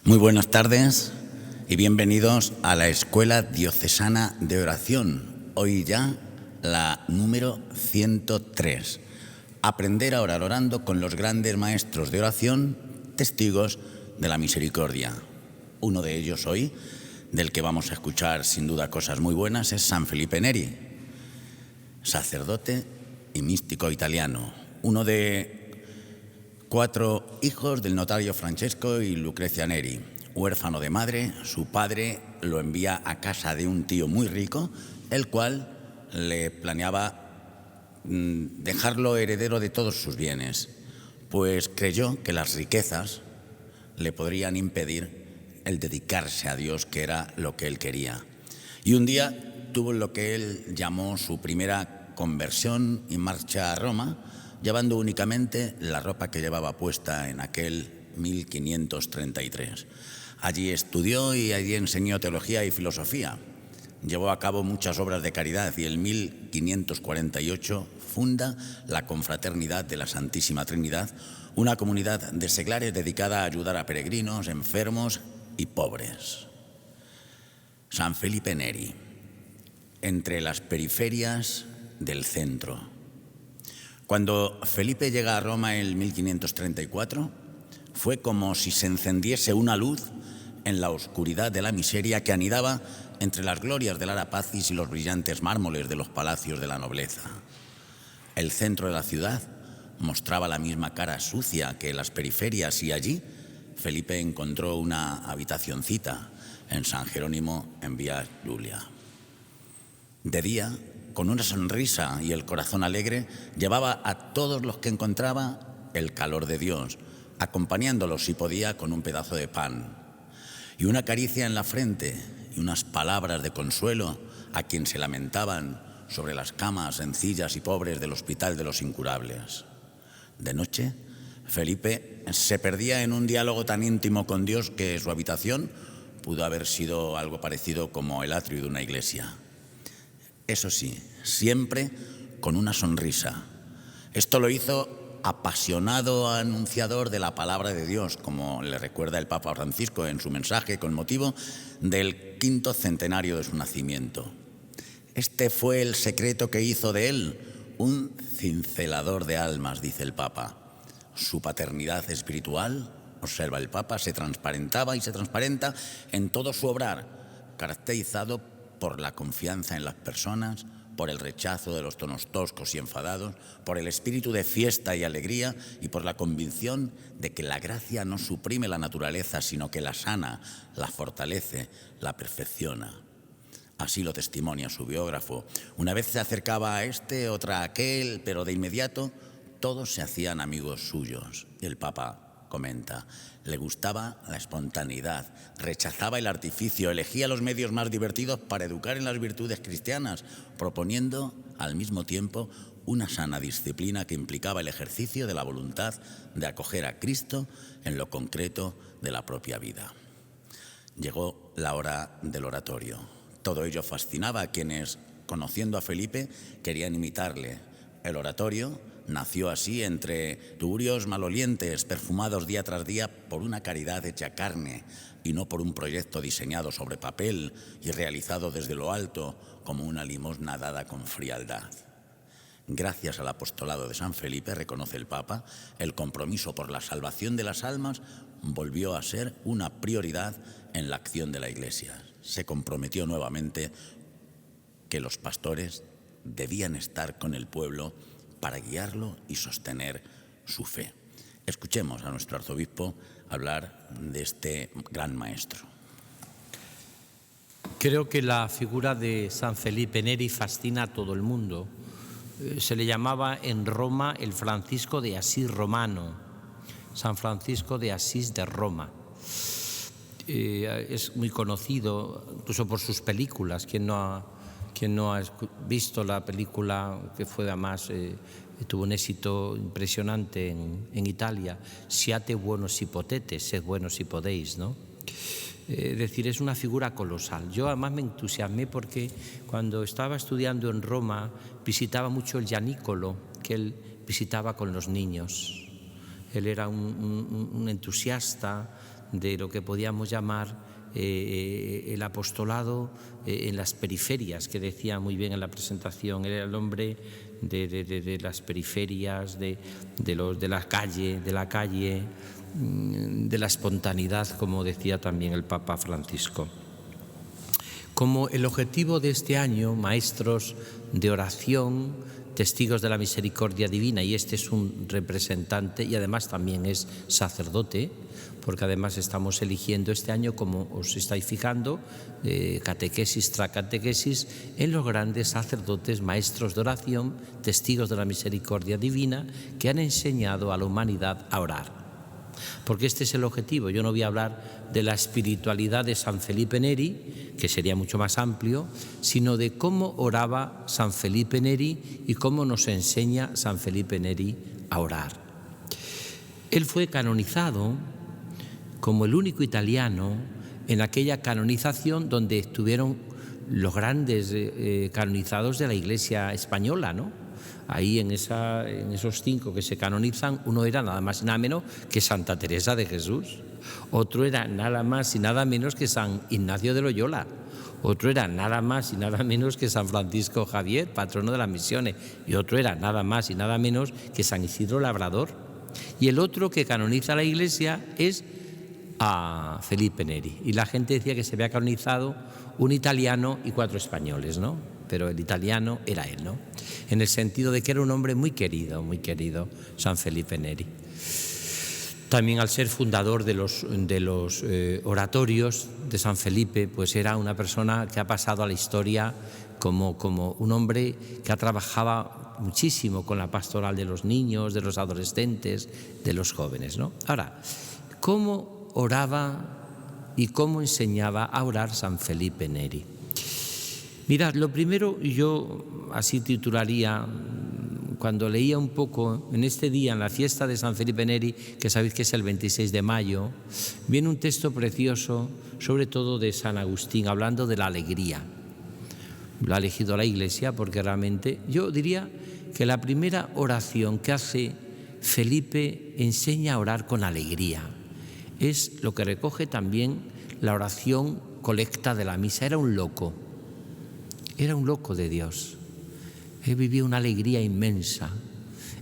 Muy buenas tardes y bienvenidos a la Escuela Diocesana de Oración. Hoy ya la número 103. Aprender a orar orando con los grandes maestros de oración, testigos de la misericordia. Uno de ellos hoy, del que vamos a escuchar sin duda cosas muy buenas, es San Felipe Neri, sacerdote y místico italiano. Uno de 4 hijos del notario Francesco y Lucrecia Neri. Huérfano de madre, su padre lo envía a casa de un tío muy rico, el cual le planeaba dejarlo heredero de todos sus bienes, pues creyó que las riquezas le podrían impedir el dedicarse a Dios, que era lo que él quería. Y un día tuvo lo que él llamó su primera conversión y marcha a Roma, llevando únicamente la ropa que llevaba puesta en aquel 1533. Allí estudió y allí enseñó teología y filosofía. Llevó a cabo muchas obras de caridad y en 1548 funda la Confraternidad de la Santísima Trinidad, una comunidad de seglares dedicada a ayudar a peregrinos, enfermos y pobres. San Felipe Neri, entre las periferias del centro. Cuando Felipe llega a Roma en 1534, fue como si se encendiese una luz en la oscuridad de la miseria que anidaba entre las glorias del Arapacis y los brillantes mármoles de los palacios de la nobleza. El centro de la ciudad mostraba la misma cara sucia que las periferias y allí Felipe encontró una habitacioncita en San Jerónimo en Vía Giulia. De día, con una sonrisa y el corazón alegre, llevaba a todos los que encontraba el calor de Dios, acompañándolos si podía con un pedazo de pan y una caricia en la frente y unas palabras de consuelo a quien se lamentaban sobre las camas sencillas y pobres del Hospital de los Incurables. De noche, Felipe se perdía en un diálogo tan íntimo con Dios que su habitación pudo haber sido algo parecido como el atrio de una iglesia. Eso sí, siempre con una sonrisa. Esto lo hizo apasionado anunciador de la palabra de Dios, como le recuerda el Papa Francisco en su mensaje con motivo del 5º centenario de su nacimiento. Este fue el secreto que hizo de él un cincelador de almas, dice el Papa. Su paternidad espiritual, observa el Papa, se transparentaba y se transparenta en todo su obrar, caracterizado por la confianza en las personas, por el rechazo de los tonos toscos y enfadados, por el espíritu de fiesta y alegría y por la convicción de que la gracia no suprime la naturaleza, sino que la sana, la fortalece, la perfecciona. Así lo testimonia su biógrafo. Una vez se acercaba a este, otra a aquel, pero de inmediato todos se hacían amigos suyos. Y el Papa comenta: le gustaba la espontaneidad, rechazaba el artificio, elegía los medios más divertidos para educar en las virtudes cristianas, proponiendo al mismo tiempo una sana disciplina que implicaba el ejercicio de la voluntad de acoger a Cristo en lo concreto de la propia vida. Llegó la hora del oratorio. Todo ello fascinaba a quienes, conociendo a Felipe, querían imitarle. El oratorio nació así entre tuburios malolientes, perfumados día tras día por una caridad hecha carne y no por un proyecto diseñado sobre papel y realizado desde lo alto como una limosna dada con frialdad. Gracias al apostolado de San Felipe, reconoce el Papa, el compromiso por la salvación de las almas volvió a ser una prioridad en la acción de la Iglesia. Se comprometió nuevamente que los pastores debían estar con el pueblo para guiarlo y sostener su fe. Escuchemos a nuestro arzobispo hablar de este gran maestro. Creo que la figura de San Felipe Neri fascina a todo el mundo. Se le llamaba en Roma el Francisco de Asís romano, San Francisco de Asís de Roma. Es muy conocido incluso por sus películas. Quien no ha visto la película que fue además tuvo un éxito impresionante en Italia, Siate buenos si potete, sed buenos si podéis, ¿no? Es decir, es una figura colosal. Yo además me entusiasmé porque cuando estaba estudiando en Roma visitaba mucho el Gianicolo, que él visitaba con los niños. Él era un entusiasta de lo que podíamos llamar el apostolado en las periferias, que decía muy bien en la presentación. Era el hombre de las periferias, de la calle, de la espontaneidad, como decía también el Papa Francisco. Como el objetivo de este año, maestros de oración, testigos de la misericordia divina, y este es un representante y además también es sacerdote, porque además estamos eligiendo este año, como os estáis fijando, catequesis tras catequesis, en los grandes sacerdotes, maestros de oración, testigos de la misericordia divina, que han enseñado a la humanidad a orar. Porque este es el objetivo. Yo no voy a hablar de la espiritualidad de San Felipe Neri, que sería mucho más amplio, sino de cómo oraba San Felipe Neri y cómo nos enseña San Felipe Neri a orar. Él fue canonizado como el único italiano en aquella canonización donde estuvieron los grandes canonizados de la Iglesia española, ¿no? Ahí en esos 5 que se canonizan, uno era nada más y nada menos que Santa Teresa de Jesús, otro era nada más y nada menos que San Ignacio de Loyola, otro era nada más y nada menos que San Francisco Javier, patrono de las misiones, y otro era nada más y nada menos que San Isidro Labrador. Y el otro que canoniza la Iglesia es a Felipe Neri. Y la gente decía que se había canonizado un italiano y 4 españoles, ¿no? Pero el italiano era él, ¿no? En el sentido de que era un hombre muy querido, San Felipe Neri. También al ser fundador de los oratorios de San Felipe, pues era una persona que ha pasado a la historia como un hombre que trabajaba muchísimo con la pastoral de los niños, de los adolescentes, de los jóvenes, ¿no? Ahora, ¿cómo oraba y cómo enseñaba a orar San Felipe Neri? Mirad, lo primero, yo así titularía, cuando leía un poco en este día, en la fiesta de San Felipe Neri, que sabéis que es el 26 de mayo, viene un texto precioso, sobre todo de San Agustín, hablando de la alegría. Lo ha elegido la Iglesia porque realmente, yo diría que la primera oración que hace Felipe enseña a orar con alegría. Es lo que recoge también la oración colecta de la misa. Era un loco de Dios. Él vivía una alegría inmensa.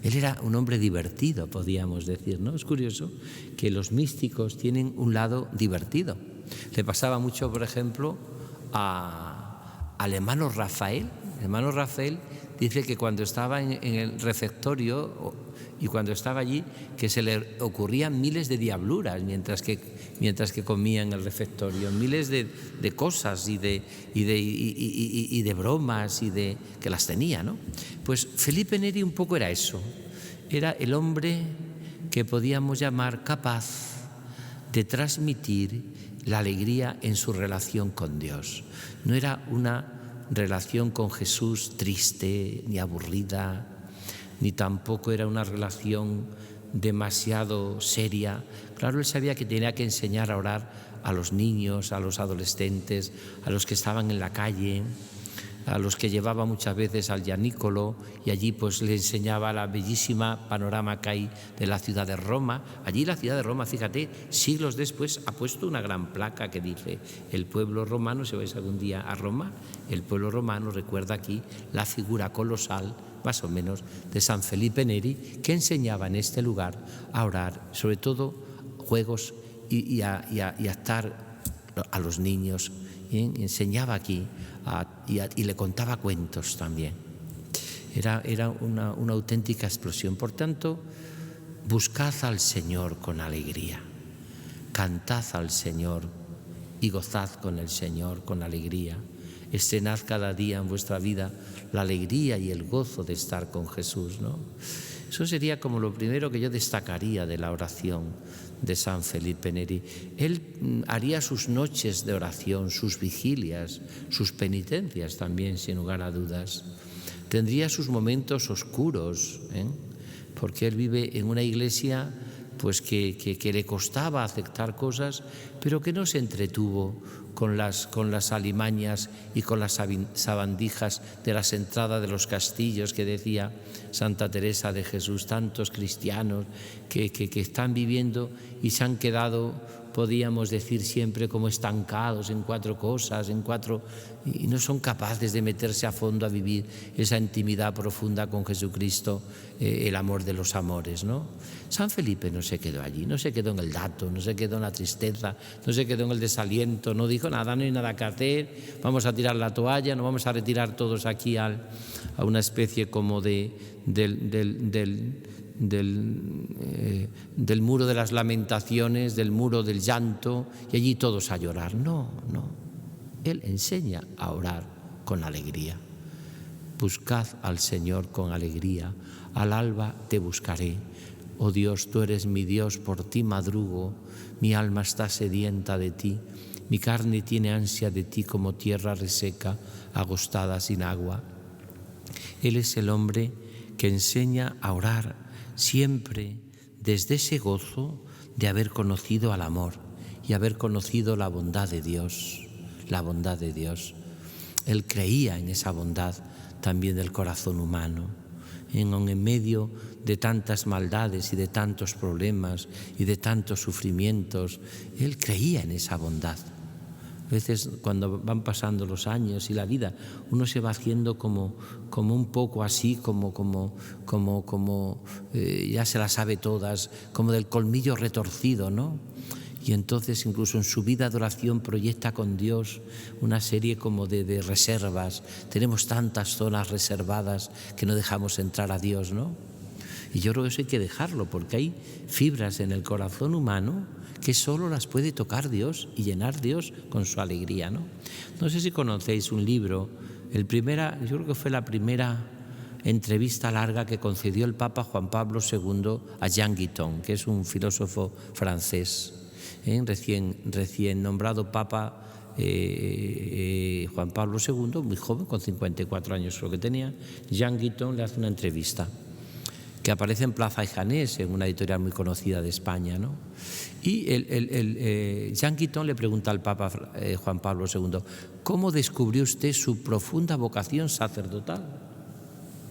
Él era un hombre divertido, podríamos decir, ¿no? Es curioso que los místicos tienen un lado divertido. Le pasaba mucho, por ejemplo, al hermano Rafael. El hermano Rafael dice que cuando estaba en el refectorio y cuando estaba allí, que se le ocurrían miles de diabluras mientras que comía en el refectorio, miles de cosas y de bromas que las tenía, ¿no? Pues Felipe Neri un poco era eso. Era el hombre que podíamos llamar capaz de transmitir la alegría en su relación con Dios. No era una relación con Jesús triste ni aburrida, ni tampoco era una relación demasiado seria. Claro, él sabía que tenía que enseñar a orar a los niños, a los adolescentes, a los que estaban en la calle, a los que llevaba muchas veces al Gianicolo, y allí pues le enseñaba la bellísima panorama que hay de la ciudad de Roma. Allí la ciudad de Roma, fíjate, siglos después ha puesto una gran placa que dice: el pueblo romano, si vais algún día a Roma, el pueblo romano recuerda aquí la figura colosal, más o menos, de San Felipe Neri, que enseñaba en este lugar a orar, sobre todo juegos y a estar a los niños. Enseñaba aquí y le contaba cuentos también. Era una auténtica explosión. Por tanto, buscad al Señor con alegría, cantad al Señor y gozad con el Señor con alegría. Estrenad cada día en vuestra vida la alegría y el gozo de estar con Jesús, ¿no? Eso sería como lo primero que yo destacaría de la oración de San Felipe Neri. Él haría sus noches de oración, sus vigilias, sus penitencias también, sin lugar a dudas. Tendría sus momentos oscuros, porque él vive en una iglesia pues que le costaba aceptar cosas, pero que no se entretuvo con las alimañas y con las sabandijas de las entradas de los castillos que decía Santa Teresa de Jesús. Tantos cristianos que están viviendo y se han quedado podíamos decir siempre como estancados en 4 cosas, y no son capaces de meterse a fondo a vivir esa intimidad profunda con Jesucristo, el amor de los amores, ¿no? San Felipe no se quedó allí, no se quedó en el dato, no se quedó en la tristeza, no se quedó en el desaliento, no dijo nada, no hay nada que hacer, vamos a tirar la toalla, nos vamos a retirar todos aquí a una especie como del muro de las lamentaciones, del muro del llanto, y allí todos a llorar. No. Él enseña a orar con alegría. Buscad al Señor con alegría, al alba te buscaré. Oh Dios, tú eres mi Dios, por ti madrugo, mi alma está sedienta de ti, mi carne tiene ansia de ti como tierra reseca, agostada sin agua. Él es el hombre que enseña a orar siempre desde ese gozo de haber conocido al amor y haber conocido la bondad de Dios, la bondad de Dios. Él creía en esa bondad también del corazón humano, en medio de tantas maldades y de tantos problemas y de tantos sufrimientos. Él creía en esa bondad. A veces cuando van pasando los años y la vida, uno se va haciendo como un poco así, ya se las sabe todas, como del colmillo retorcido, ¿no? Y entonces incluso en su vida de oración proyecta con Dios una serie como de reservas. Tenemos tantas zonas reservadas que no dejamos entrar a Dios, ¿no? Y yo creo que eso hay que dejarlo, porque hay fibras en el corazón humano que solo las puede tocar Dios y llenar Dios con su alegría, ¿no? No sé si conocéis un libro, yo creo que fue la primera entrevista larga que concedió el Papa Juan Pablo II a Jean Guiton, que es un filósofo francés, recién nombrado Papa Juan Pablo II, muy joven, con 54 años creo que tenía. Jean Guiton le hace una entrevista que aparece en Plaza y Janés, en una editorial muy conocida de España, ¿no? Y Jean Guiton le pregunta al Papa Juan Pablo II, ¿cómo descubrió usted su profunda vocación sacerdotal?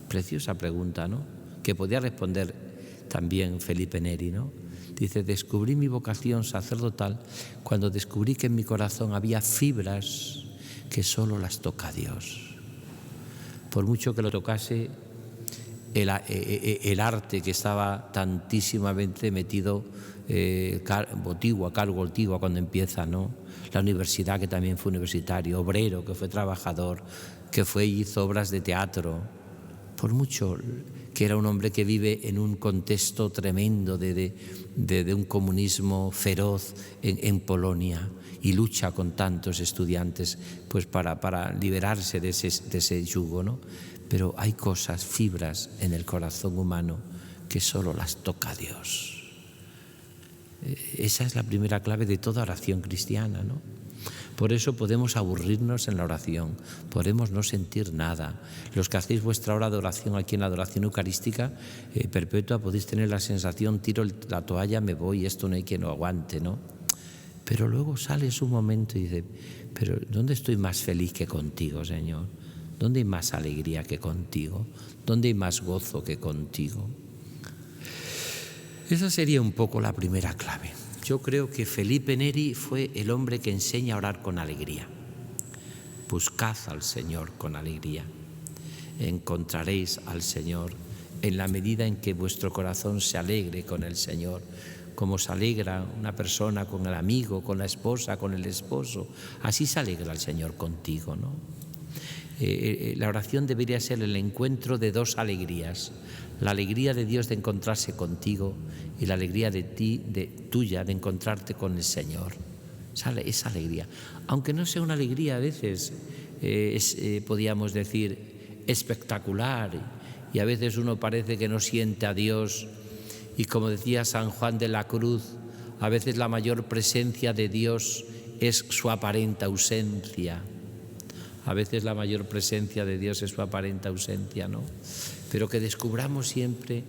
Preciosa pregunta, ¿no? Que podía responder también Felipe Neri, ¿no? Dice, descubrí mi vocación sacerdotal cuando descubrí que en mi corazón había fibras que solo las toca Dios. Por mucho que lo tocase el arte que estaba tantísimamente metido, cargo Botigua cuando empieza, ¿no? La universidad, que también fue universitario, obrero, que fue trabajador, que hizo obras de teatro, por mucho que era un hombre que vive en un contexto tremendo de un comunismo feroz en Polonia, y lucha con tantos estudiantes pues para liberarse de ese yugo, ¿no? Pero hay cosas, fibras en el corazón humano que solo las toca Dios. Esa es la primera clave de toda oración cristiana, ¿no? Por eso podemos aburrirnos en la oración, podemos no sentir nada. Los que hacéis vuestra hora de oración aquí en la adoración eucarística perpetua podéis tener la sensación, tiro la toalla, me voy, esto no hay quien lo aguante, ¿no? Pero luego sales un momento y dices, pero ¿dónde estoy más feliz que contigo, Señor? ¿Dónde hay más alegría que contigo? ¿Dónde hay más gozo que contigo? Esa sería un poco la primera clave. Yo creo que Felipe Neri fue el hombre que enseña a orar con alegría. Buscad al Señor con alegría. Encontraréis al Señor en la medida en que vuestro corazón se alegre con el Señor, como se alegra una persona con el amigo, con la esposa, con el esposo. Así se alegra el Señor contigo, ¿no? La oración debería ser el encuentro de dos alegrías: la alegría de Dios de encontrarse contigo y la alegría tuya de encontrarte con el Señor. Esa alegría, aunque no sea una alegría a veces, podríamos decir, espectacular, y a veces uno parece que no siente a Dios, y como decía San Juan de la Cruz, a veces la mayor presencia de Dios es su aparente ausencia. A veces la mayor presencia de Dios es su aparente ausencia, ¿no? Pero que descubramos siempre,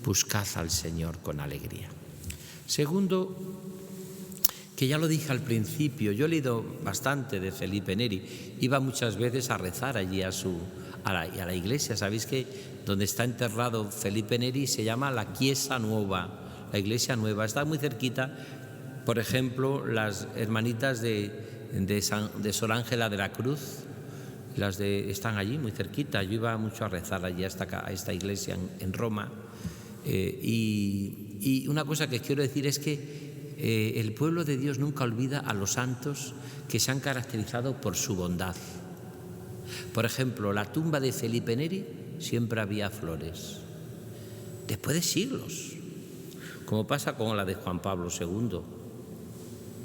buscad al Señor con alegría. Segundo, que ya lo dije al principio, yo he leído bastante de Felipe Neri, iba muchas veces a rezar allí a la iglesia. Sabéis que donde está enterrado Felipe Neri se llama la Chiesa Nuova, la iglesia nueva, está muy cerquita Por ejemplo, las hermanitas de Sor Ángela de la Cruz, están allí muy cerquita. Yo iba mucho a rezar allí a esta iglesia en Roma. Y una cosa que quiero decir es que el pueblo de Dios nunca olvida a los santos que se han caracterizado por su bondad. Por ejemplo, la tumba de Felipe Neri siempre había flores, después de siglos, como pasa con la de Juan Pablo II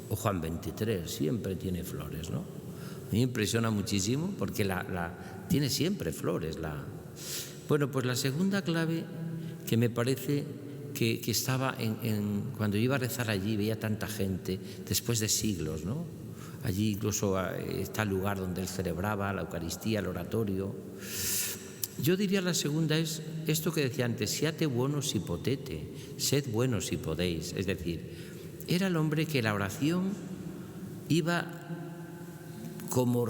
o Juan XXIII, siempre tiene flores, ¿no? A mí me impresiona muchísimo porque tiene siempre flores. Bueno, pues la segunda clave que me parece que estaba cuando yo iba a rezar allí, veía tanta gente, después de siglos, ¿no? Allí incluso está el lugar donde él celebraba la Eucaristía, el oratorio. Yo diría la segunda es esto que decía antes: siate buenos si potete, sed buenos si podéis. Es decir, era el hombre que la oración iba como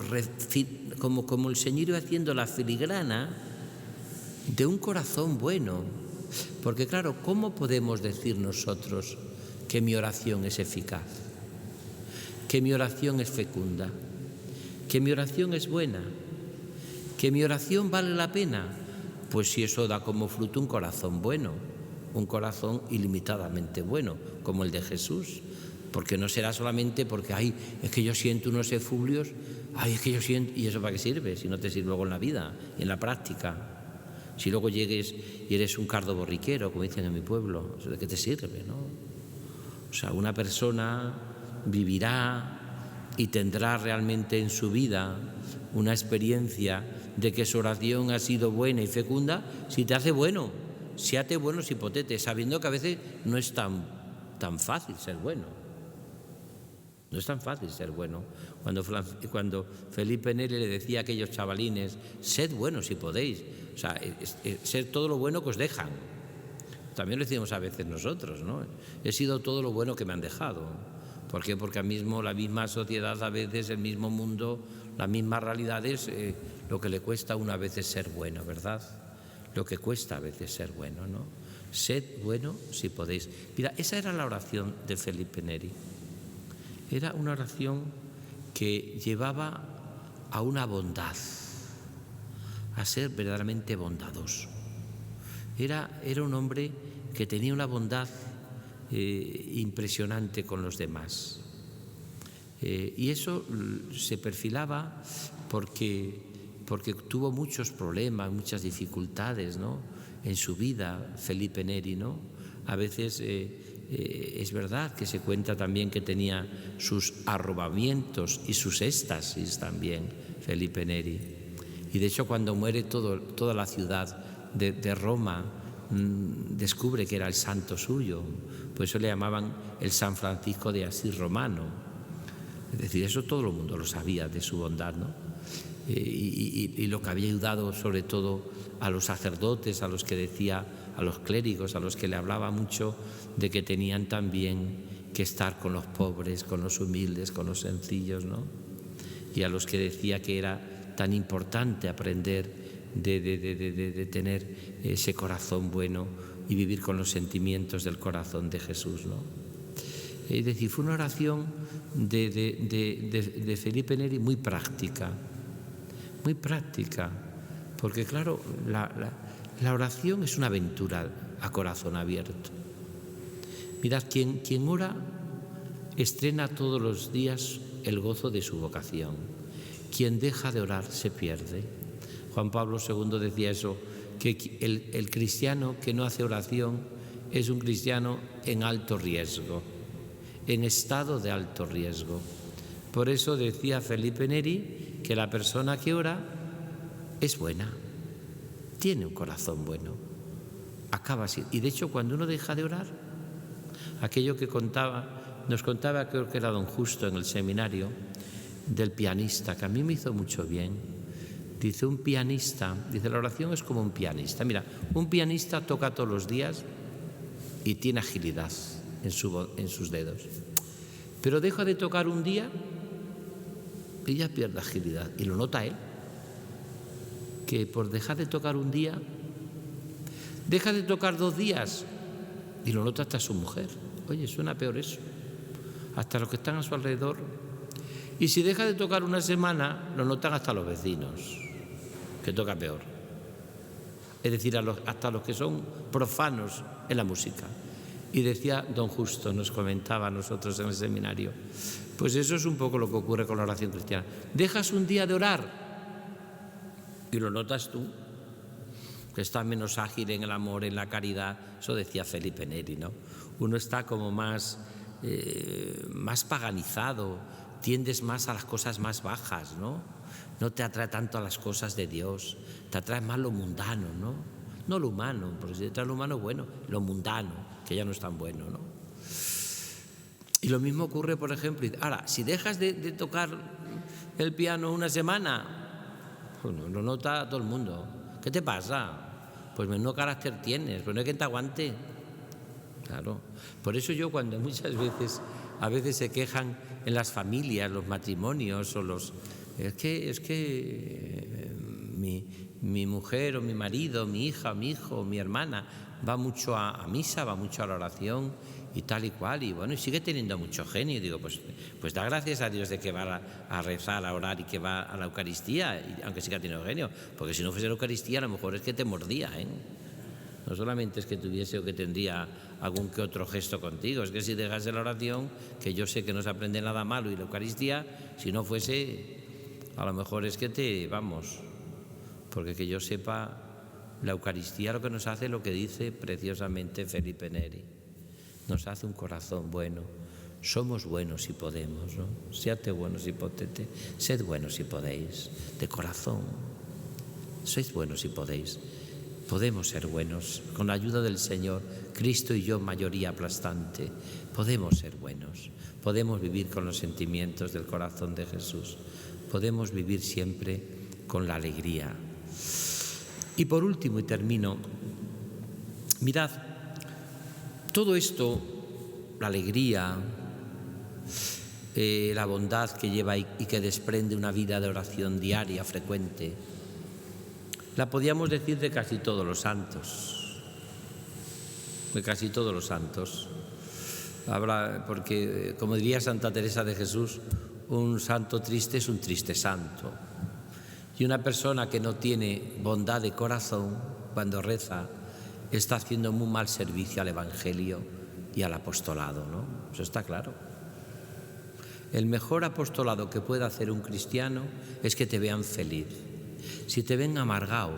el Señor iba haciendo la filigrana de un corazón bueno. Porque claro, ¿cómo podemos decir nosotros que mi oración es eficaz? Que mi oración es fecunda, que mi oración es buena, que mi oración vale la pena. Pues si eso da como fruto un corazón bueno, un corazón ilimitadamente bueno, como el de Jesús. Porque no será solamente porque, es que yo siento unos efluvios, es que yo siento... ¿Y eso para qué sirve? Si no te sirve luego en la vida, en la práctica. Si luego llegues y eres un cardo borriquero, como dicen en mi pueblo, ¿de qué te sirve, no? O sea, una persona vivirá y tendrá realmente en su vida una experiencia de que su oración ha sido buena y fecunda si te hace bueno, séate bueno si potete, sabiendo que a veces no es tan fácil ser bueno. No es tan fácil ser bueno. Cuando Felipe Neri le decía a aquellos chavalines, sed buenos si podéis, o sea, ser todo lo bueno que os dejan. También lo decimos a veces nosotros, ¿no? He sido todo lo bueno que me han dejado. ¿Por qué? Porque la misma sociedad, a veces el mismo mundo, las mismas realidades, lo que le cuesta a uno a veces ser bueno, ¿verdad? Lo que cuesta a veces ser bueno, ¿no? Sed bueno si podéis. Mira, esa era la oración de Felipe Neri. Era una oración que llevaba a una bondad, a ser verdaderamente bondadoso. Era un hombre que tenía una bondad impresionante con los demás. Y eso se perfilaba porque tuvo muchos problemas, muchas dificultades, ¿no?, en su vida, Felipe Neri, ¿no? A veces es verdad que se cuenta también que tenía sus arrobamientos y sus éxtasis también, Felipe Neri. Y de hecho, cuando muere toda la ciudad de Roma, descubre que era el santo suyo. Por eso le llamaban el San Francisco de Asís romano. Es decir, eso todo el mundo lo sabía de su bondad, ¿no? Y lo que había ayudado sobre todo a los sacerdotes, a los que decía, a los clérigos, a los que le hablaba mucho de que tenían también que estar con los pobres, con los humildes, con los sencillos, ¿no? Y a los que decía que era tan importante aprender de tener ese corazón bueno y vivir con los sentimientos del corazón de Jesús, ¿no? Es decir, fue una oración de Felipe Neri muy práctica, porque claro, la oración es una aventura a corazón abierto. Mirad, quien ora estrena todos los días el gozo de su vocación. Quien deja de orar se pierde. Juan Pablo II decía eso, que el cristiano que no hace oración es un cristiano en alto riesgo, en estado de alto riesgo. Por eso decía Felipe Neri que la persona que ora es buena, tiene un corazón bueno, acaba así. Y de hecho, cuando uno deja de orar, aquello que nos contaba, creo que era don Justo en el seminario, del pianista, que a mí me hizo mucho bien. Dice, la oración es como un pianista. Mira, un pianista toca todos los días y tiene agilidad en sus dedos. Pero deja de tocar un día y ya pierde agilidad. Y lo nota él, que por dejar de tocar un día, deja de tocar 2 días y lo nota hasta su mujer. Oye, suena peor eso. hasta los que están a su alrededor. Y si deja de tocar una semana, lo notan hasta los vecinos, que toca peor. Es decir, hasta los que son profanos en la música. Y decía don Justo, nos comentaba a nosotros en el seminario, pues eso es un poco lo que ocurre con la oración cristiana. Dejas un día de orar y lo notas tú, que estás menos ágil en el amor, en la caridad. Eso decía Felipe Neri, ¿no? Uno está como más paganizado, tiendes más a las cosas más bajas, ¿no? No te atrae tanto a las cosas de Dios, te atrae más lo mundano, ¿no? No lo humano, porque si te atrae lo humano, bueno, lo mundano, que ya no es tan bueno, ¿no? Y lo mismo ocurre, por ejemplo, ahora, si dejas de tocar el piano una semana, pues lo nota todo el mundo. ¿Qué te pasa? Pues menudo carácter tienes, pues no hay quien te aguante. Claro. Por eso yo cuando muchas veces, a veces se quejan en las familias, los matrimonios o los... Es que mi mujer o mi marido, mi hija, mi hijo, mi hermana va mucho a misa, va mucho a la oración y tal y cual, y bueno, y sigue teniendo mucho genio. Y digo, pues da gracias a Dios de que va a rezar, a orar y que va a la Eucaristía, aunque siga teniendo genio, porque si no fuese la Eucaristía a lo mejor es que te mordía, ¿eh? No solamente es que tuviese o que tendría algún que otro gesto contigo, es que si dejase la oración, que yo sé que no se aprende nada malo, y la Eucaristía, si no fuese, a lo mejor es que porque que yo sepa, la Eucaristía lo que nos hace, lo que dice preciosamente Felipe Neri, nos hace un corazón bueno. Somos buenos si podemos, ¿no? Seate buenos si potete, sed buenos si podéis, de corazón. Sois buenos si podéis. Podemos ser buenos, con la ayuda del Señor, Cristo y yo, mayoría aplastante. Podemos ser buenos, podemos vivir con los sentimientos del corazón de Jesús, podemos vivir siempre con la alegría. Y por último, y termino, mirad, todo esto, la alegría, la bondad que lleva y que desprende una vida de oración diaria, frecuente, la podíamos decir de casi todos los santos, porque, como diría Santa Teresa de Jesús, un santo triste es un triste santo. Y una persona que no tiene bondad de corazón, cuando reza, está haciendo muy mal servicio al Evangelio y al apostolado, ¿no? Eso está claro. El mejor apostolado que puede hacer un cristiano es que te vean feliz. Si te ven amargado,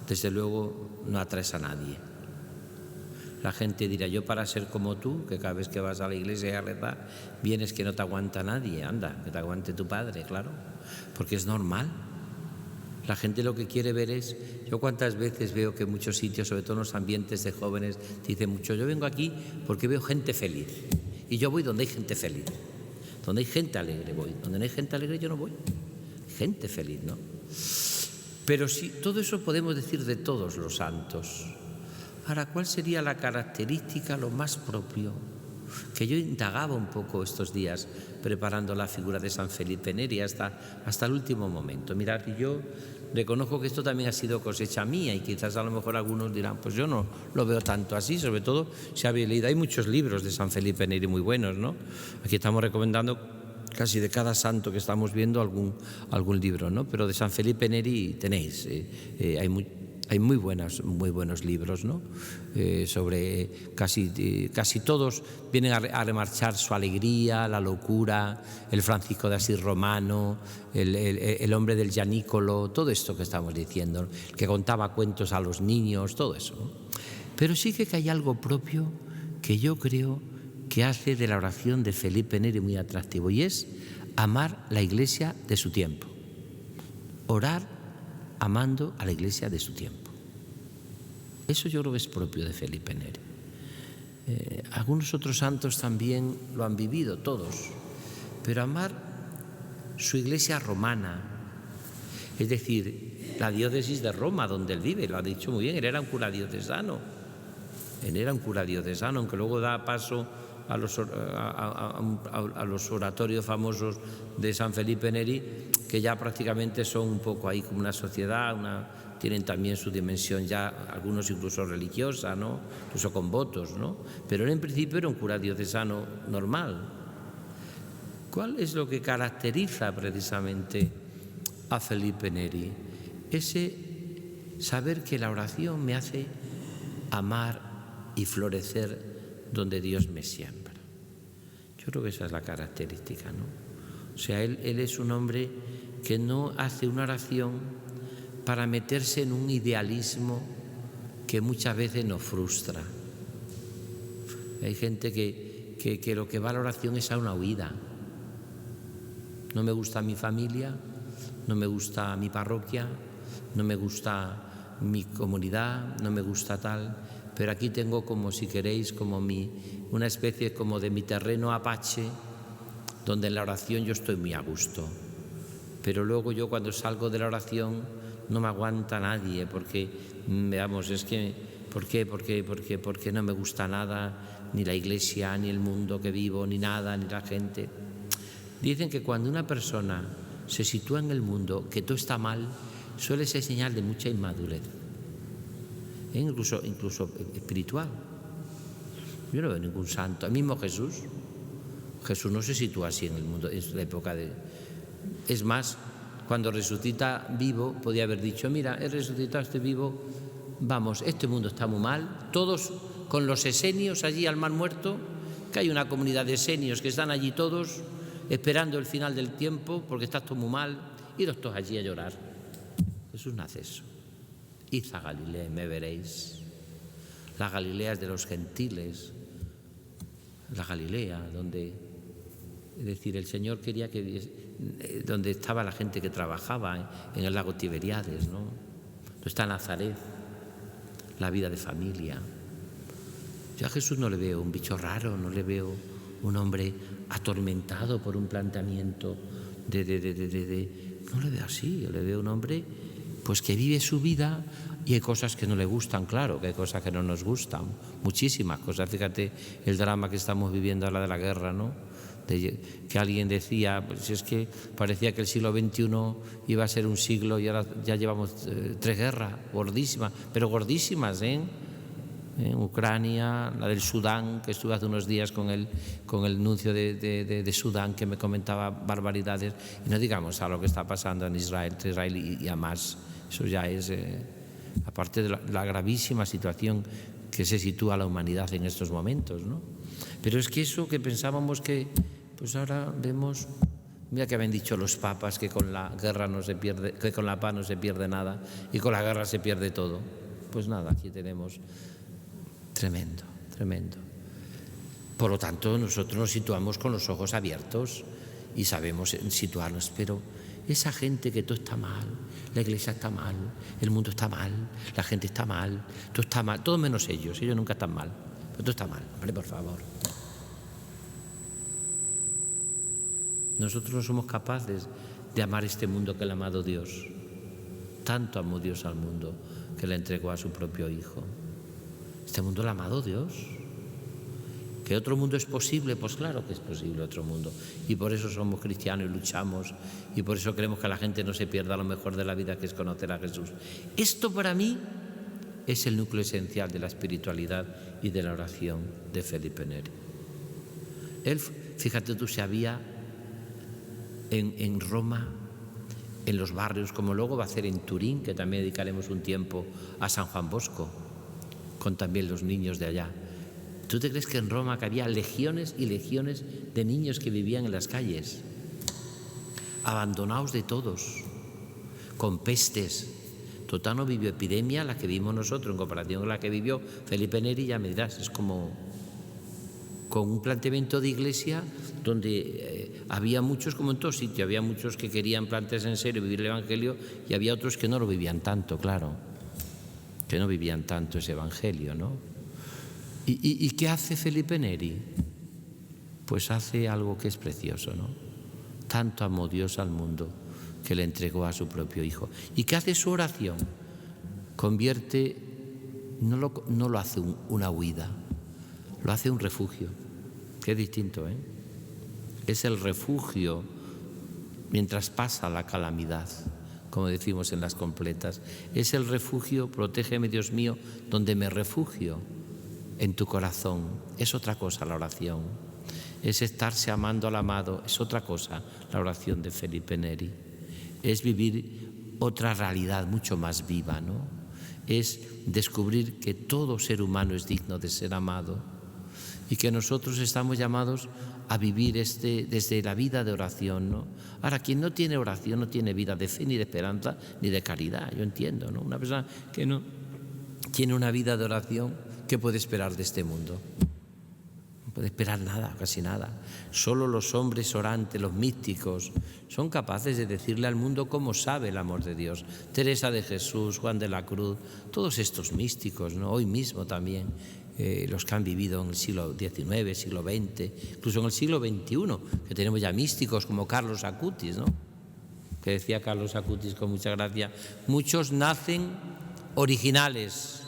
desde luego no atraes a nadie. La gente dirá, yo para ser como tú, que cada vez que vas a la iglesia a rezar, vienes que no te aguanta nadie, anda, que te aguante tu padre, claro, porque es normal. La gente lo que quiere ver es, yo cuántas veces veo que en muchos sitios, sobre todo en los ambientes de jóvenes, dicen mucho, yo vengo aquí porque veo gente feliz, y yo voy donde hay gente feliz, donde hay gente alegre voy, donde no hay gente alegre yo no voy, gente feliz, ¿no? Pero sí, todo eso podemos decir de todos los santos. Ahora, ¿cuál sería la característica, lo más propio? Que yo indagaba un poco estos días preparando la figura de San Felipe Neri hasta el último momento. Mirad, y yo reconozco que esto también ha sido cosecha mía y quizás a lo mejor algunos dirán, pues yo no lo veo tanto así, sobre todo si habéis leído. Hay muchos libros de San Felipe Neri muy buenos, ¿no? Aquí estamos recomendando casi de cada santo que estamos viendo algún libro, ¿no? Pero de San Felipe Neri tenéis, hay muy buenos libros, ¿no? Sobre casi todos vienen a remarchar su alegría, la locura, el Francisco de Asís romano, el hombre del Gianicolo, todo esto que estamos diciendo, que contaba cuentos a los niños, todo eso, ¿no? Pero sí que hay algo propio que yo creo que hace de la oración de Felipe Neri muy atractivo, y es amar la iglesia de su tiempo. Orar amando a la iglesia de su tiempo. Eso yo creo que es propio de Felipe Neri. Algunos otros santos también lo han vivido, todos, pero amar su iglesia romana, es decir, la diócesis de Roma, donde él vive, lo ha dicho muy bien, él era un cura diocesano, aunque luego da paso a los oratorios famosos de San Felipe Neri, que ya prácticamente son un poco ahí como una sociedad, tienen también su dimensión ya, algunos incluso religiosa, ¿no? Incluso con votos, ¿no? Pero él en principio era un cura diocesano normal. ¿Cuál es lo que caracteriza precisamente a Felipe Neri? Ese saber que la oración me hace amar y florecer donde Dios me siembra. Yo creo que esa es la característica, ¿no? O sea, él es un hombre que no hace una oración para meterse en un idealismo que muchas veces nos frustra. Hay gente que lo que va a la oración es a una huida. No me gusta mi familia, no me gusta mi parroquia, no me gusta mi comunidad, no me gusta tal, pero aquí tengo como, si queréis, como una especie como de mi terreno apache, donde en la oración yo estoy muy a gusto. Pero luego yo cuando salgo de la oración no me aguanta nadie, porque, veamos, es que, ¿por qué? Porque no me gusta nada, ni la iglesia, ni el mundo que vivo, ni nada, ni la gente. Dicen que cuando una persona se sitúa en el mundo, que todo está mal, suele ser señal de mucha inmadurez, incluso espiritual. Yo no veo ningún santo. El mismo Jesús no se sitúa así en el mundo, es la época de... Es más, cuando resucita vivo, podía haber dicho, mira, he resucitado, estoy vivo, vamos, este mundo está muy mal, todos con los esenios allí al mar muerto, que hay una comunidad de esenios que están allí todos, esperando el final del tiempo, porque está todo muy mal, iros todos allí a llorar. Jesús no hace eso. Id a Galilea y me veréis. La Galilea es de los gentiles, la Galilea donde, es decir, el Señor quería donde estaba la gente que trabajaba en el lago Tiberíades, ¿no? Donde está Nazaret, la vida de familia. Yo a Jesús no le veo un bicho raro, no le veo un hombre atormentado por un planteamiento no le veo así, yo le veo un hombre pues que vive su vida y hay cosas que no le gustan, claro, que hay cosas que no nos gustan, muchísimas cosas. Fíjate el drama que estamos viviendo ahora de la guerra, ¿no? Que alguien decía, pues es que parecía que el siglo XXI iba a ser un siglo y ahora ya llevamos 3 guerras gordísimas, pero gordísimas, en Ucrania, la del Sudán, que estuve hace unos días con el nuncio de Sudán, que me comentaba barbaridades, y no digamos a lo que está pasando en Israel, entre Israel y Hamas. Eso ya es, aparte de la gravísima situación que se sitúa la humanidad en estos momentos, ¿no? Pero es que eso que pensábamos que, pues ahora vemos, mira que habían dicho los papas que con la guerra no se pierde, que con la paz no se pierde nada y con la guerra se pierde todo. Pues nada, aquí tenemos tremendo, tremendo. Por lo tanto, nosotros nos situamos con los ojos abiertos y sabemos situarnos, pero esa gente que todo está mal, la iglesia está mal, el mundo está mal, la gente está mal, todo menos ellos nunca están mal, pero todo está mal, hombre, por favor. Nosotros no somos capaces de amar este mundo que le ha amado Dios. Tanto amó Dios al mundo que le entregó a su propio Hijo. Este mundo lo ha amado Dios. ¿Que otro mundo es posible? Pues claro que es posible otro mundo. Y por eso somos cristianos y luchamos. Y por eso queremos que la gente no se pierda lo mejor de la vida, que es conocer a Jesús. Esto para mí es el núcleo esencial de la espiritualidad y de la oración de Felipe Neri. Él, fíjate tú, se había en Roma, en los barrios, como luego va a hacer en Turín, que también dedicaremos un tiempo a San Juan Bosco, con también los niños de allá. ¿Tú te crees que en Roma que había legiones y legiones de niños que vivían en las calles, abandonados de todos, con pestes? Total, no vivió epidemia la que vimos nosotros en comparación con la que vivió Felipe Neri, ya me dirás, es como con un planteamiento de iglesia donde había muchos, como en todo sitio, había muchos que querían plantearse en serio, vivir el Evangelio, y había otros que no lo vivían tanto, claro, que no vivían tanto ese Evangelio, ¿no? ¿Y qué hace Felipe Neri? Pues hace algo que es precioso, ¿no? Tanto amó Dios al mundo que le entregó a su propio Hijo. ¿Y qué hace su oración? Convierte, no lo hace una huida, lo hace un refugio. Qué distinto, ¿eh? Es el refugio mientras pasa la calamidad, como decimos en las completas. Es el refugio, protégeme Dios mío, donde me refugio en tu corazón. Es otra cosa la oración. Es estarse amando al amado, es otra cosa la oración de Felipe Neri. Es vivir otra realidad mucho más viva, ¿no? Es descubrir que todo ser humano es digno de ser amado y que nosotros estamos llamados a vivir desde la vida de oración, ¿no? Ahora, quien no tiene oración no tiene vida de fe, ni de esperanza, ni de caridad, yo entiendo, ¿no? Una persona que no tiene una vida de oración, ¿qué puede esperar de este mundo? No puede esperar nada, casi nada. Solo los hombres orantes, los místicos, son capaces de decirle al mundo cómo sabe el amor de Dios. Teresa de Jesús, Juan de la Cruz, todos estos místicos, ¿no? Hoy mismo también, los que han vivido en el siglo XIX, siglo XX, incluso en el siglo XXI, que tenemos ya místicos como Carlos Acutis, ¿no? Que decía Carlos Acutis con mucha gracia, muchos nacen originales,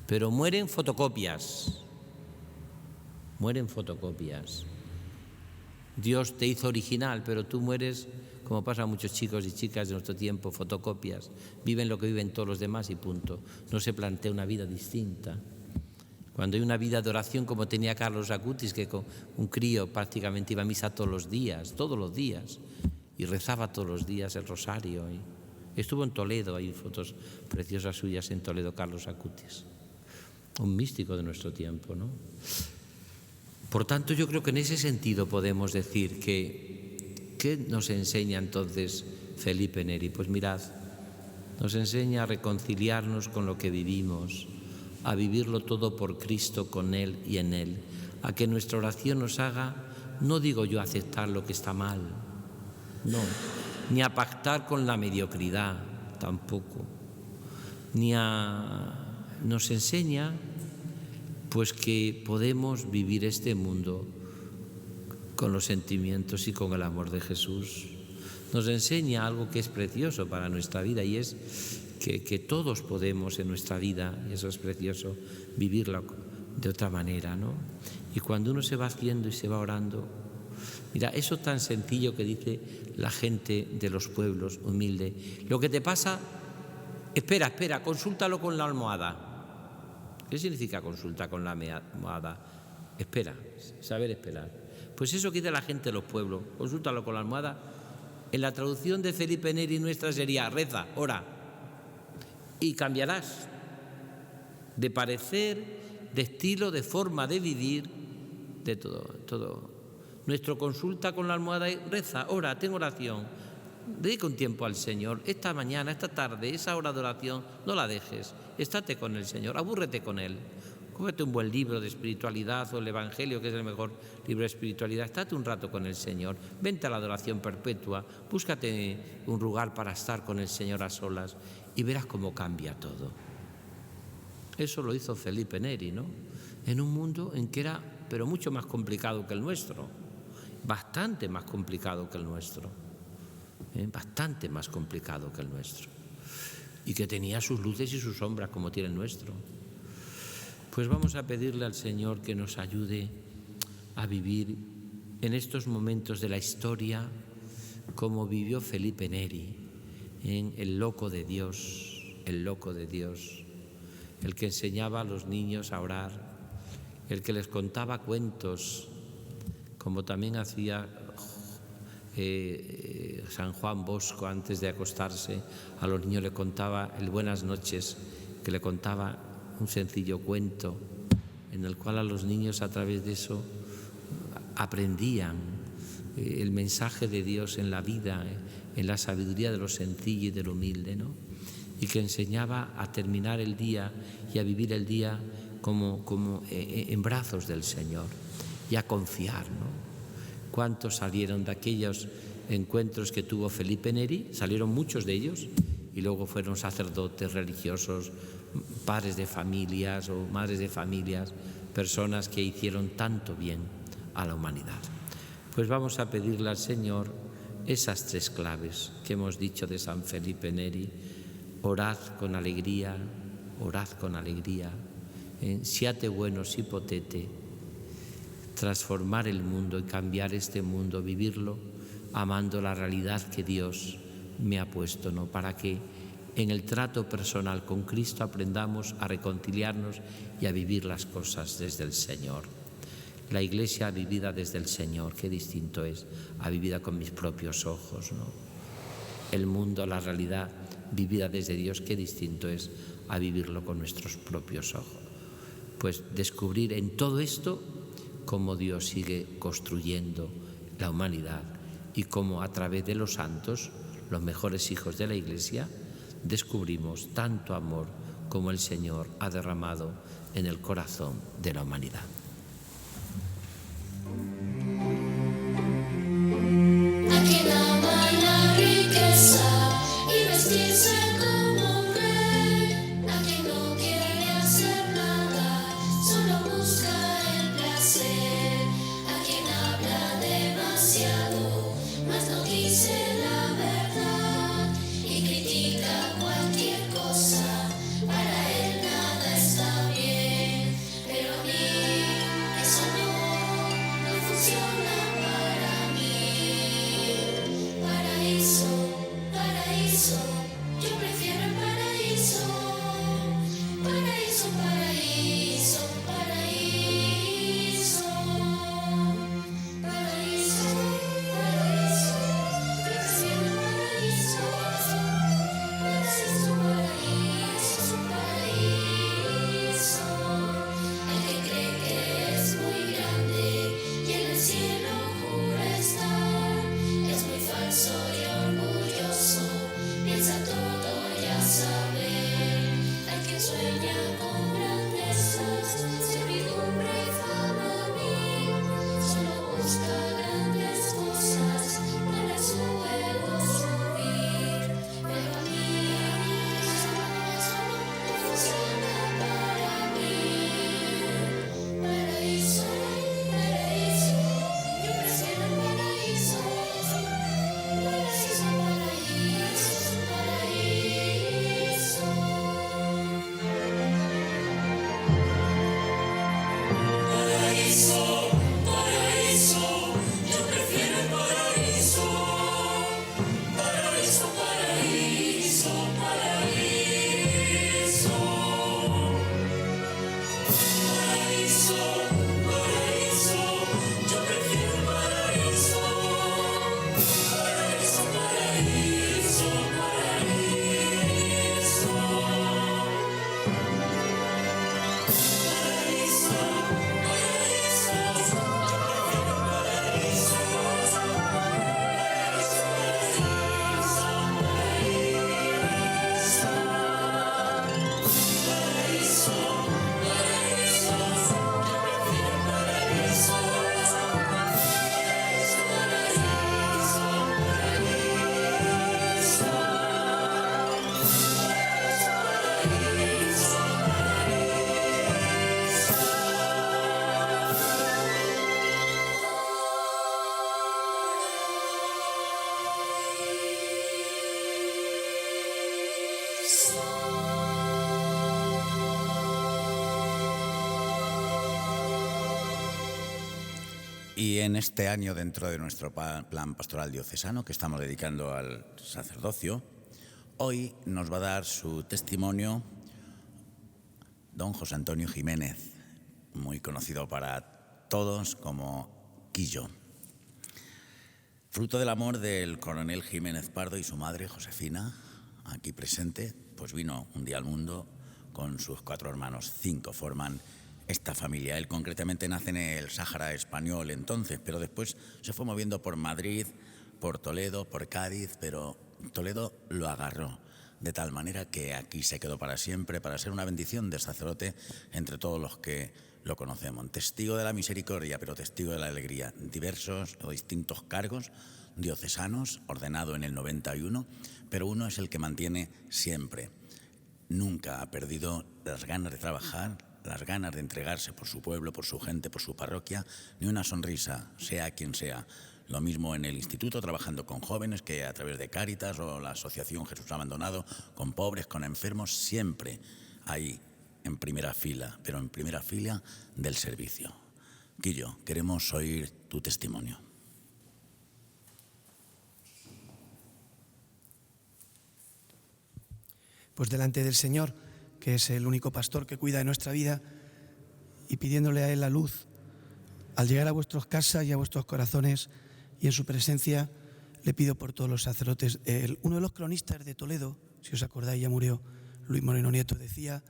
pero mueren fotocopias. Mueren fotocopias. Dios te hizo original, pero tú mueres, como pasa a muchos chicos y chicas de nuestro tiempo, fotocopias. Viven lo que viven todos los demás y punto. No se plantea una vida distinta. Cuando hay una vida de oración como tenía Carlos Acutis, que con un crío prácticamente iba a misa todos los días, y rezaba todos los días el rosario. Estuvo en Toledo, hay fotos preciosas suyas en Toledo, Carlos Acutis. Un místico de nuestro tiempo, ¿no? Por tanto, yo creo que en ese sentido podemos decir que ¿qué nos enseña entonces Felipe Neri? Pues mirad, nos enseña a reconciliarnos con lo que vivimos, a vivirlo todo por Cristo, con Él y en Él, a que nuestra oración nos haga, no digo yo aceptar lo que está mal, no, ni a pactar con la mediocridad, tampoco, nos enseña pues que podemos vivir este mundo con los sentimientos y con el amor de Jesús. Nos enseña algo que es precioso para nuestra vida y es que todos podemos en nuestra vida, y eso es precioso, vivirla de otra manera, ¿no? Y cuando uno se va haciendo y se va orando, mira, eso tan sencillo que dice la gente de los pueblos humilde, lo que te pasa, espera, consúltalo con la almohada. ¿Qué significa consulta con la almohada? Espera, saber esperar. Pues eso que dice la gente de los pueblos, consúltalo con la almohada. En la traducción de Felipe Neri nuestra sería reza, ora, y cambiarás de parecer, de estilo, de forma de vivir, de todo. Nuestro consulta con la almohada es reza, ora, ten oración. Dedica un tiempo al Señor. Esta mañana, esta tarde, esa hora de oración, no la dejes. Estate con el Señor, abúrrete con Él. Cógete un buen libro de espiritualidad o el Evangelio, que es el mejor libro de espiritualidad. Estate un rato con el Señor. Vente a la adoración perpetua. Búscate un lugar para estar con el Señor a solas y verás cómo cambia todo. Eso lo hizo Felipe Neri, ¿no? En un mundo en que era, pero mucho más complicado que el nuestro. Bastante más complicado que el nuestro. Bastante más complicado que el nuestro, y que tenía sus luces y sus sombras como tiene el nuestro. Pues vamos a pedirle al Señor que nos ayude a vivir en estos momentos de la historia como vivió Felipe Neri, el loco de Dios, el que enseñaba a los niños a orar, el que les contaba cuentos, como también hacía San Juan Bosco antes de acostarse. A los niños le contaba el buenas noches, que le contaba un sencillo cuento en el cual a los niños a través de eso aprendían el mensaje de Dios en la vida, en la sabiduría de lo sencillo y de lo humilde, ¿no? Y que enseñaba a terminar el día y a vivir el día como en brazos del Señor y a confiar, ¿no? ¿Cuántos salieron de aquellos encuentros que tuvo Felipe Neri? Salieron muchos de ellos y luego fueron sacerdotes, religiosos, padres de familias o madres de familias, personas que hicieron tanto bien a la humanidad. Pues vamos a pedirle al Señor esas tres claves que hemos dicho de San Felipe Neri. Orad con alegría, siate buenos si potete. Transformar el mundo y cambiar este mundo, vivirlo amando la realidad que Dios me ha puesto, ¿no? Para que en el trato personal con Cristo aprendamos a reconciliarnos y a vivir las cosas desde el Señor. La Iglesia vivida desde el Señor, qué distinto es a vivida con mis propios ojos, ¿no? El mundo, la realidad vivida desde Dios, qué distinto es a vivirlo con nuestros propios ojos. Pues descubrir en todo esto cómo Dios sigue construyendo la humanidad y cómo a través de los santos, los mejores hijos de la Iglesia, descubrimos tanto amor como el Señor ha derramado en el corazón de la humanidad. A quien ama la riqueza y vestirse como un rey, a quien no quiere hacer nada, solo busca el placer, a quien habla demasiado, mas no dice la verdad y critica cualquier cosa, para él nada está bien, pero a mí eso no funciona para mí. Paraíso, paraíso, yo prefiero el paraíso. Paraíso, paraíso, paraíso. Paraíso, paraíso, yo prefiero el paraíso. Paraíso, paraíso, paraíso. El que cree que es muy grande y en el cielo jura estar, es muy falso y orgulloso, piensa todo ya saber. Hay quien sueña con grandezas, servidumbre y fama mil, solo busca grandes cosas para su ego subir, pero a mí eso no funciona para mí. Paraíso, paraíso, yo prefiero el paraíso. Paraíso, paraíso, paraíso. Paraíso, paraíso, yo prefiero el paraíso. Paraíso, paraíso, paraíso. Paraíso, paraíso, yo prefiero el paraíso. Paraíso, paraíso, paraíso. Paraíso, paraíso, yo prefiero el paraíso. Paraíso, paraíso, paraíso. Paraíso, paraíso, yo prefiero el paraíso. Paraíso, paraíso, Y en este año, dentro de nuestro plan pastoral diocesano que estamos dedicando al sacerdocio, hoy nos va a dar su testimonio don José Antonio Jiménez, muy conocido para todos como Quillo. Fruto del amor del coronel Jiménez Pardo y su madre Josefina, aquí presente, pues vino un día al mundo con sus 4 hermanos. 5 forman esta familia. Él concretamente nace en el Sáhara español entonces, pero después se fue moviendo por Madrid, por Toledo, por Cádiz, pero Toledo lo agarró de tal manera que aquí se quedó para siempre, para ser una bendición de sacerdote entre todos los que lo conocemos. Testigo de la misericordia, pero testigo de la alegría. Diversos o distintos cargos diocesanos, ordenado en el 91, pero uno es el que mantiene siempre. Nunca ha perdido las ganas de trabajar, las ganas de entregarse por su pueblo, por su gente, por su parroquia, ni una sonrisa, sea quien sea. Lo mismo en el instituto, trabajando con jóvenes que a través de Cáritas o la asociación Jesús Abandonado, con pobres, con enfermos, siempre ahí en primera fila, pero en primera fila del servicio. Quillo, queremos oír tu testimonio. pues delante del Señor, que es el único pastor que cuida de nuestra vida, y pidiéndole a Él la luz, al llegar a vuestras casas y a vuestros corazones, y en su presencia le pido por todos los sacerdotes. Uno de los cronistas de Toledo, si os acordáis, ya murió, Luis Moreno Nieto, decía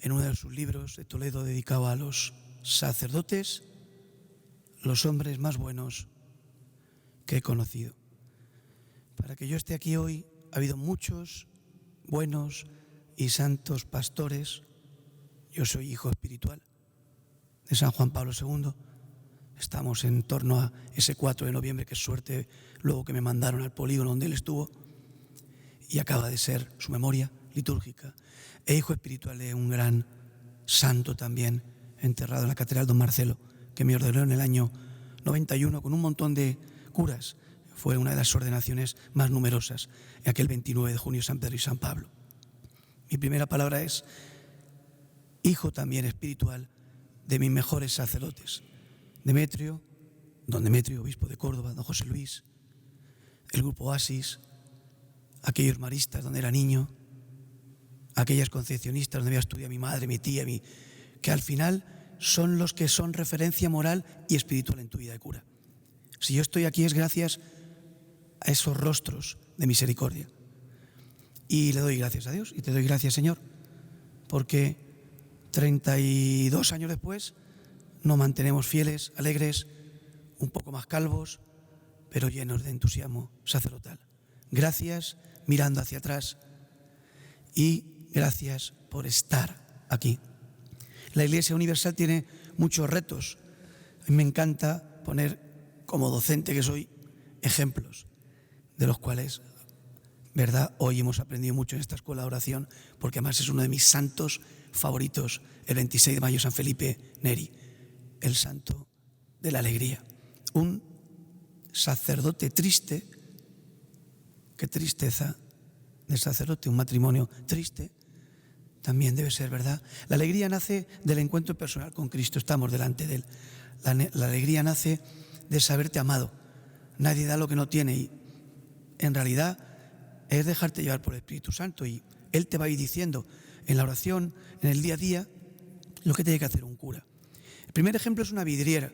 en uno de sus libros de Toledo dedicado a los sacerdotes, los hombres más buenos que he conocido. Para que yo esté aquí hoy ha habido muchos buenos y santos pastores. Yo soy hijo espiritual de San Juan Pablo II. Estamos en torno a ese 4 de noviembre, que es suerte, luego que me mandaron al polígono donde él estuvo, y acaba de ser su memoria litúrgica. E hijo espiritual de un gran santo también, enterrado en la Catedral Don Marcelo, que me ordenó en el año 91 con un montón de curas. Fue una de las ordenaciones más numerosas, en aquel 29 de junio, San Pedro y San Pablo. Mi primera palabra es hijo también espiritual de mis mejores sacerdotes. Demetrio, don Demetrio, obispo de Córdoba, don José Luis, el grupo Oasis, aquellos maristas donde era niño, aquellas concepcionistas donde había estudiado mi madre, mi tía, que al final son los que son referencia moral y espiritual en tu vida de cura. Si yo estoy aquí es gracias a esos rostros de misericordia. Y le doy gracias a Dios y te doy gracias, Señor, porque 32 años después nos mantenemos fieles, alegres, un poco más calvos, pero llenos de entusiasmo sacerdotal. Gracias mirando hacia atrás y gracias por estar aquí. La Iglesia Universal tiene muchos retos. A mí me encanta poner, como docente que soy, ejemplos de los cuales, ¿verdad?, hoy hemos aprendido mucho en esta escuela de oración, porque además es uno de mis santos favoritos, el 26 de mayo, San Felipe Neri, el santo de la alegría. Un sacerdote triste, qué tristeza del sacerdote, un matrimonio triste, también debe ser, ¿verdad? La alegría nace del encuentro personal con Cristo, estamos delante de Él. La alegría nace de saberte amado. Nadie da lo que no tiene y en realidad es dejarte llevar por el Espíritu Santo y Él te va a ir diciendo en la oración, en el día a día, lo que tiene que hacer un cura. El primer ejemplo es una vidriera.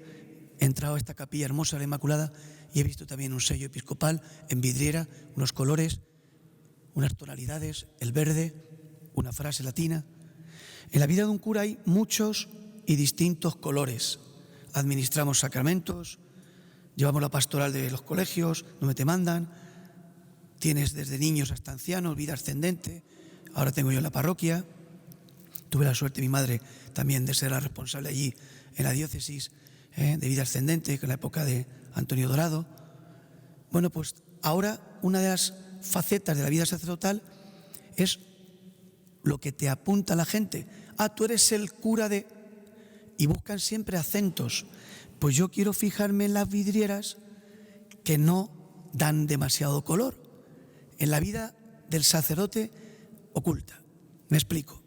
He entrado a esta capilla hermosa de la Inmaculada y he visto también un sello episcopal en vidriera, unos colores, unas tonalidades, el verde, una frase latina. En la vida de un cura hay muchos y distintos colores. Administramos sacramentos, llevamos la pastoral de los colegios, donde te mandan, tienes desde niños hasta ancianos, vida ascendente, ahora tengo yo en la parroquia. Tuve la suerte, mi madre, también de ser la responsable allí en la diócesis de vida ascendente, que en la época de Antonio Dorado. Bueno, pues ahora una de las facetas de la vida sacerdotal es lo que te apunta la gente. Ah, tú eres el cura de... Y buscan siempre acentos. Pues yo quiero fijarme en las vidrieras que no dan demasiado color. En la vida del sacerdote oculta. Me explico.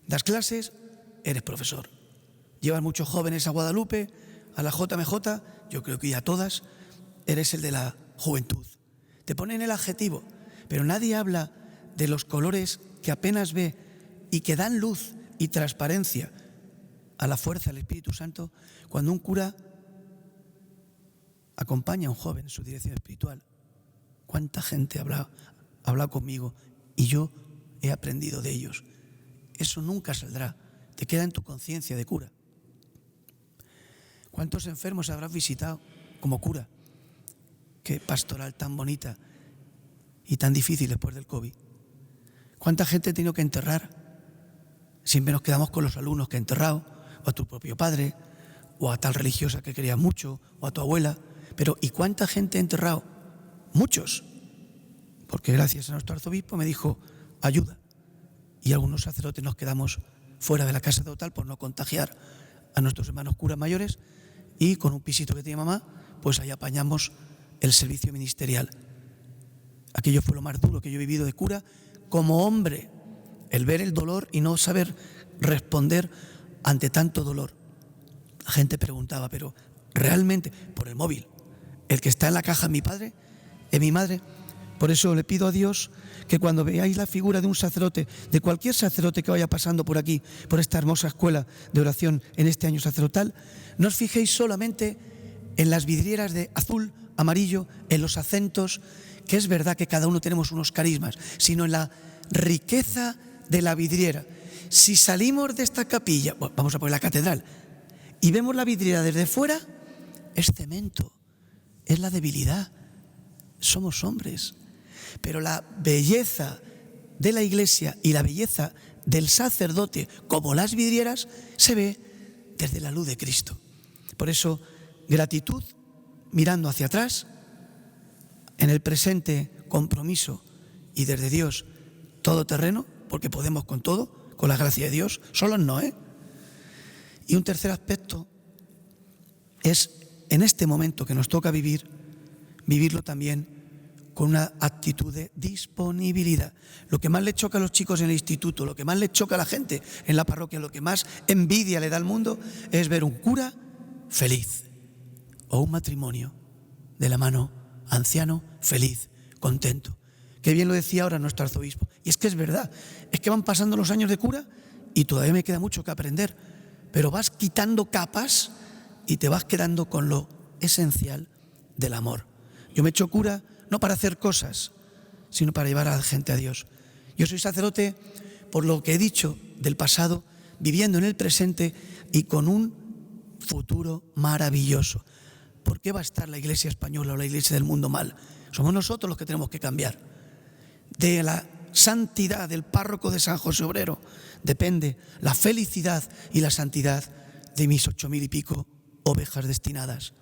Das clases, eres profesor. Llevas muchos jóvenes a Guadalupe, a la JMJ, yo creo que ya todas, eres el de la juventud. Te ponen el adjetivo, pero nadie habla de los colores que apenas ve y que dan luz y transparencia a la fuerza del Espíritu Santo cuando un cura acompaña a un joven en su dirección espiritual. ¿Cuánta gente ha hablado conmigo y yo he aprendido de ellos? Eso nunca saldrá, te queda en tu conciencia de cura. ¿Cuántos enfermos habrás visitado como cura? Qué pastoral tan bonita y tan difícil después del COVID. ¿Cuánta gente he tenido que enterrar? Siempre nos quedamos con los alumnos que he enterrado, o a tu propio padre, o a tal religiosa que querías mucho, o a tu abuela. Pero ¿y cuánta gente he enterrado? Muchos. Porque gracias a nuestro arzobispo me dijo, ayuda. Y algunos sacerdotes nos quedamos fuera de la casa sacerdotal por no contagiar a nuestros hermanos curas mayores y con un pisito que tiene mamá, pues ahí apañamos el servicio ministerial. Aquello fue lo más duro que yo he vivido de cura como hombre, el ver el dolor y no saber responder ante tanto dolor. La gente preguntaba, pero realmente, por el móvil, el que está en la caja es mi padre, es mi madre. Por eso le pido a Dios que cuando veáis la figura de un sacerdote, de cualquier sacerdote que vaya pasando por aquí, por esta hermosa escuela de oración en este año sacerdotal, no os fijéis solamente en las vidrieras de azul, amarillo, en los acentos, que es verdad que cada uno tenemos unos carismas, sino en la riqueza de la vidriera. Si salimos de esta capilla, bueno, vamos a poner la catedral, y vemos la vidriera desde fuera, es cemento, es la debilidad, somos hombres. Pero la belleza de la iglesia y la belleza del sacerdote, como las vidrieras, se ve desde la luz de Cristo. Por eso, gratitud mirando hacia atrás, en el presente compromiso y desde Dios todo terreno, porque podemos con todo, con la gracia de Dios, solos no, ¿eh? Y un tercer aspecto es, en este momento que nos toca vivir, vivirlo también con una actitud de disponibilidad. Lo que más le choca a los chicos en el instituto, lo que más le choca a la gente en la parroquia, lo que más envidia le da al mundo, es ver un cura feliz o un matrimonio de la mano anciano feliz, contento. Qué bien lo decía ahora nuestro arzobispo. Y es que es verdad, es que van pasando los años de cura y todavía me queda mucho que aprender, pero vas quitando capas y te vas quedando con lo esencial del amor. Yo me he hecho cura no para hacer cosas, sino para llevar a la gente a Dios. Yo soy sacerdote por lo que he dicho del pasado, viviendo en el presente y con un futuro maravilloso. ¿Por qué va a estar la iglesia española o la iglesia del mundo mal? Somos nosotros los que tenemos que cambiar. De la santidad del párroco de San José Obrero depende la felicidad y la santidad de mis 8.000 y pico ovejas destinadas.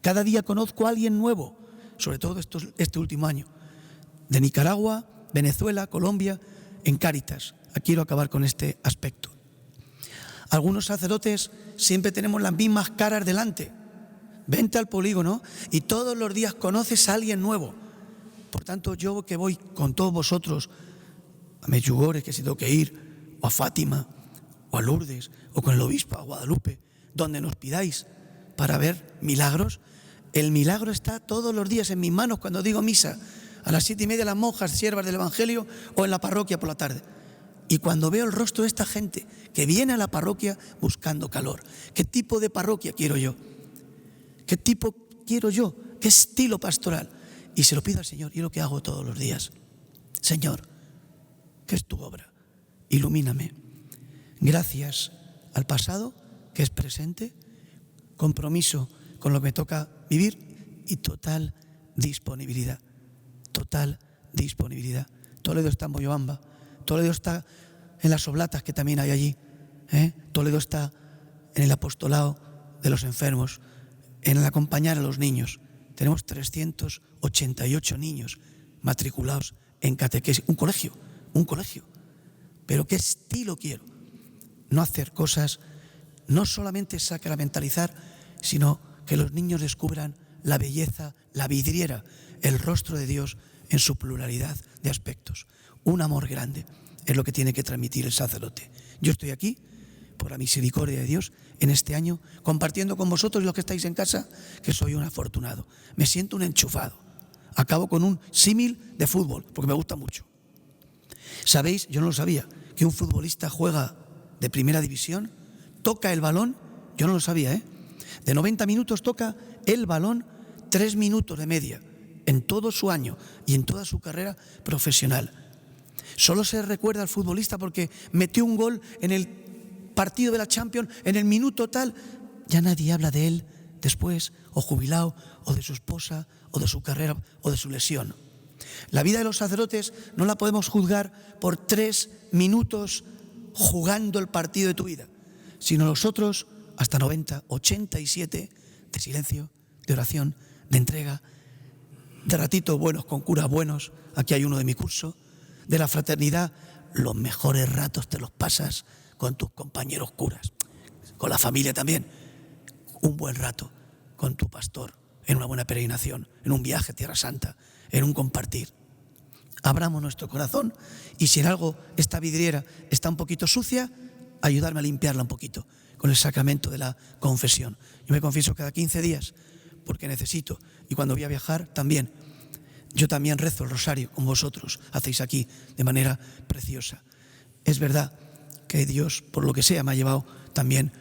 Cada día conozco a alguien nuevo, sobre todo este último año, de Nicaragua, Venezuela, Colombia, en Cáritas. Quiero acabar con este aspecto. Algunos sacerdotes siempre tenemos las mismas caras delante. Vente al polígono y todos los días conoces a alguien nuevo. Por tanto, yo que voy con todos vosotros a Medjugorje, que si tengo que ir, o a Fátima, o a Lourdes, o con el obispo a Guadalupe, donde nos pidáis para ver milagros, el milagro está todos los días en mis manos cuando digo misa, a las 7:30 las monjas siervas del Evangelio o en la parroquia por la tarde. Y cuando veo el rostro de esta gente que viene a la parroquia buscando calor, ¿qué tipo de parroquia quiero yo? ¿Qué tipo quiero yo? ¿Qué estilo pastoral? Y se lo pido al Señor, y es lo que hago todos los días. Señor, ¿qué es tu obra? Ilumíname. Gracias al pasado, que es presente, compromiso con lo que me toca vivir y total disponibilidad. Total disponibilidad. Toledo está en Moyobamba, Toledo está en las oblatas que también hay allí, Toledo está en el apostolado de los enfermos, en el acompañar a los niños. Tenemos 388 niños matriculados en catequesis. Un colegio. Pero ¿qué estilo quiero? No hacer cosas, no solamente sacramentalizar, sino que los niños descubran la belleza, la vidriera, el rostro de Dios en su pluralidad de aspectos. Un amor grande es lo que tiene que transmitir el sacerdote. Yo estoy aquí, por la misericordia de Dios, en este año, compartiendo con vosotros y los que estáis en casa, que soy un afortunado. Me siento un enchufado. Acabo con un símil de fútbol, porque me gusta mucho. ¿Sabéis? Yo no lo sabía, que un futbolista juega de primera división, toca el balón, yo no lo sabía, de 90 minutos toca el balón 3 minutos de media, en todo su año y en toda su carrera profesional. Solo se recuerda al futbolista porque metió un gol en el partido de la Champions, en el minuto tal, ya nadie habla de él después, o jubilado, o de su esposa, o de su carrera, o de su lesión. La vida de los sacerdotes no la podemos juzgar por 3 minutos jugando el partido de tu vida, sino los otros hasta 90, 87 de silencio, de oración, de entrega, de ratitos buenos con curas buenos. Aquí hay uno de mi curso. De la fraternidad, los mejores ratos te los pasas con tus compañeros curas, con la familia también. Un buen rato con tu pastor, en una buena peregrinación, en un viaje a Tierra Santa, en un compartir. Abramos nuestro corazón y si en algo esta vidriera está un poquito sucia, ayudarme a limpiarla un poquito con el sacramento de la confesión. Yo me confieso cada 15 días porque necesito, y cuando voy a viajar también, Yo también rezo el rosario, como vosotros hacéis aquí, de manera preciosa. Es verdad que Dios, por lo que sea, me ha llevado también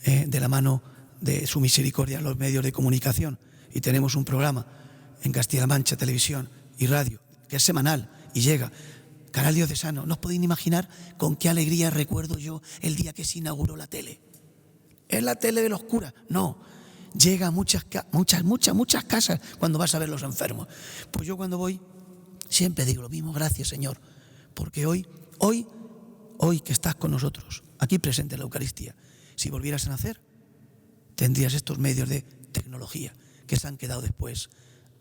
de la mano de su misericordia a los medios de comunicación. Y tenemos un programa en Castilla-La Mancha, televisión y radio, que es semanal y llega. Canal Diocesano, no os podéis imaginar con qué alegría recuerdo yo el día que se inauguró la tele. ¿Es la tele de los curas? No. Llega a muchas casas cuando vas a ver los enfermos. Pues yo cuando voy siempre digo lo mismo, gracias Señor, porque hoy que estás con nosotros, aquí presente en la Eucaristía, si volvieras a nacer, tendrías estos medios de tecnología que se han quedado después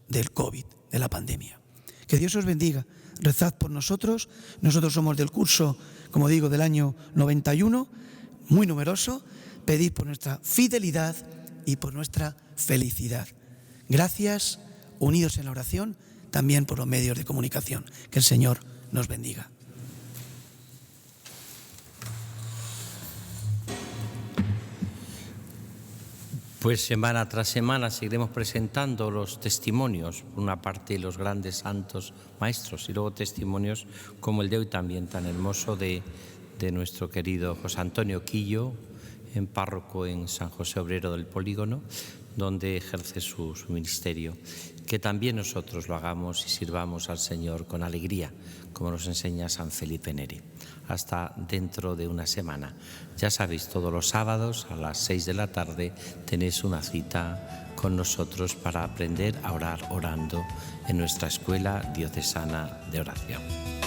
del COVID, de la pandemia. Que Dios os bendiga, rezad por nosotros. Nosotros somos del curso, como digo, del año 91, muy numeroso. Pedid por nuestra fidelidad y por nuestra felicidad. Gracias, unidos en la oración, también por los medios de comunicación. Que el Señor nos bendiga. Pues semana tras semana seguiremos presentando los testimonios, por una parte los grandes santos maestros y luego testimonios como el de hoy también tan hermoso de nuestro querido José Antonio Quillo, en párroco en San José Obrero del Polígono, donde ejerce su ministerio. Que también nosotros lo hagamos y sirvamos al Señor con alegría, como nos enseña San Felipe Neri. Hasta dentro de una semana. Ya sabéis, todos los sábados a las 6 de la tarde tenéis una cita con nosotros para aprender a orar orando en nuestra Escuela Diocesana de Oración.